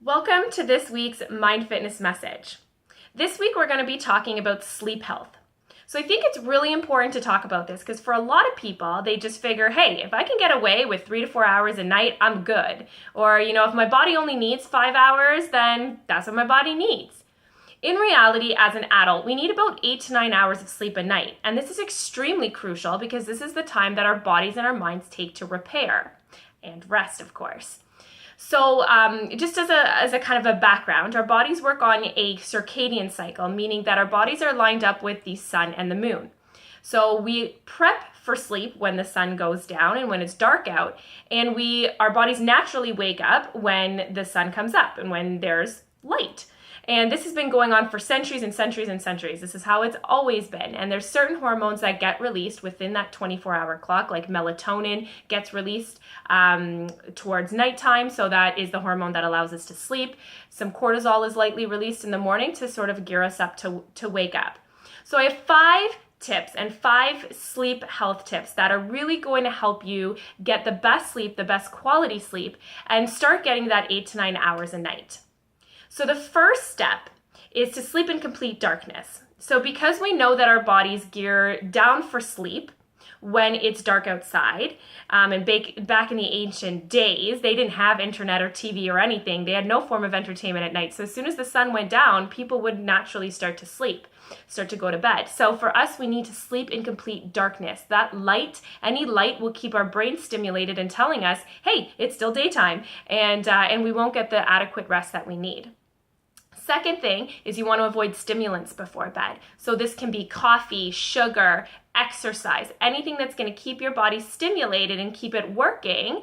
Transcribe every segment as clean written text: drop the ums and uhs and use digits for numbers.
Welcome to this week's Mind Fitness message. This week we're going to be talking about sleep health. So I think it's really important to talk about this because for a lot of people, they just figure, hey, if I can get away with 3 to 4 hours a night, I'm good. Or, if my body only needs 5 hours, then that's what my body needs. In reality, as an adult, we need about 8 to 9 hours of sleep a night. And this is extremely crucial because this is the time that our bodies and our minds take to repair and rest, of course. So just as a kind of a background, our bodies work on a circadian cycle, meaning that our bodies are lined up with the sun and the moon. So we prep for sleep when the sun goes down and when it's dark out, and our bodies naturally wake up when the sun comes up and when there's light. And this has been going on for centuries and centuries and centuries. This is how it's always been. And there's certain hormones that get released within that 24-hour clock, like melatonin gets released towards nighttime. So that is the hormone that allows us to sleep. Some cortisol is lightly released in the morning to sort of gear us up to wake up. So I have 5 tips and 5 sleep health tips that are really going to help you get the best sleep, the best quality sleep, and start getting that 8 to 9 hours a night. So the first step is to sleep in complete darkness. So because we know that our bodies gear down for sleep when it's dark outside, and back in the ancient days, they didn't have internet or TV or anything. They had no form of entertainment at night. So as soon as the sun went down, people would naturally start to sleep, start to go to bed. So for us, we need to sleep in complete darkness. That light, any light will keep our brain stimulated and telling us, hey, it's still daytime, and we won't get the adequate rest that we need. Second thing is you want to avoid stimulants before bed. So this can be coffee, sugar, exercise, anything that's going to keep your body stimulated and keep it working,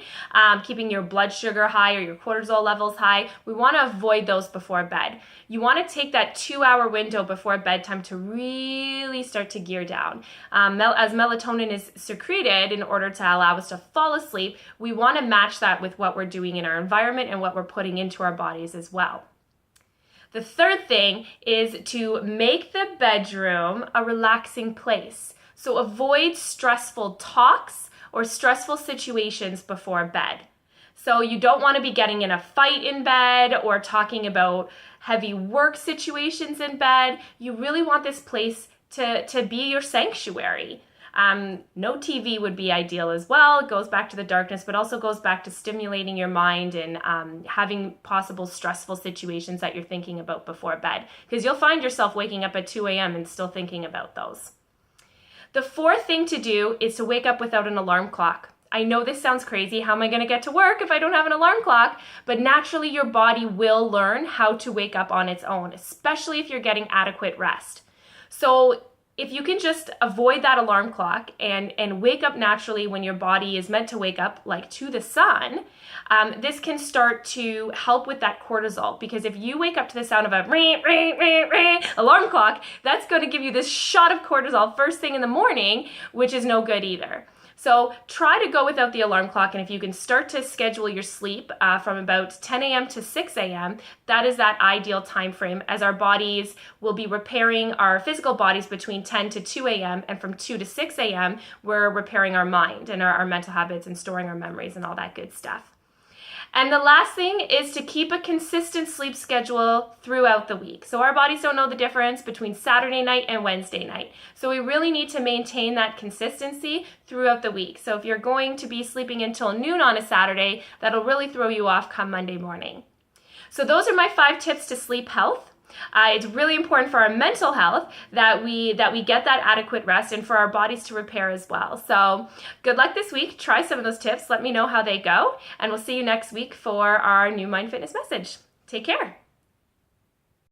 keeping your blood sugar high or your cortisol levels high. We want to avoid those before bed. You want to take that 2-hour window before bedtime to really start to gear down. As melatonin is secreted in order to allow us to fall asleep, we want to match that with what we're doing in our environment and what we're putting into our bodies as well. The third thing is to make the bedroom a relaxing place. So avoid stressful talks or stressful situations before bed. So you don't want to be getting in a fight in bed or talking about heavy work situations in bed. You really want this place to be your sanctuary. No TV would be ideal as well. It goes back to the darkness, but also goes back to stimulating your mind and having possible stressful situations that you're thinking about before bed, because you'll find yourself waking up at 2 a.m. and still thinking about those. The fourth thing to do is to wake up without an alarm clock. I know this sounds crazy. How am I going to get to work if I don't have an alarm clock? But naturally, your body will learn how to wake up on its own, especially if you're getting adequate rest. So if you can just avoid that alarm clock and wake up naturally when your body is meant to wake up, like to the sun, this can start to help with that cortisol. Because if you wake up to the sound of a ring, ring, ring, ring alarm clock, that's going to give you this shot of cortisol first thing in the morning, which is no good either. So try to go without the alarm clock, and if you can start to schedule your sleep from about 10 a.m. to 6 a.m., that is that ideal time frame, as our bodies will be repairing our physical bodies between 10 to 2 a.m., and from 2 to 6 a.m., we're repairing our mind and our mental habits and storing our memories and all that good stuff. And the last thing is to keep a consistent sleep schedule throughout the week. So our bodies don't know the difference between Saturday night and Wednesday night. So we really need to maintain that consistency throughout the week. So if you're going to be sleeping until noon on a Saturday, that'll really throw you off come Monday morning. So those are my 5 tips to sleep health. It's really important for our mental health that we get that adequate rest, and for our bodies to repair as well. So good luck this week. Try some of those tips. Let me know how they go, and we'll see you next week for our new Mind Fitness message. Take care.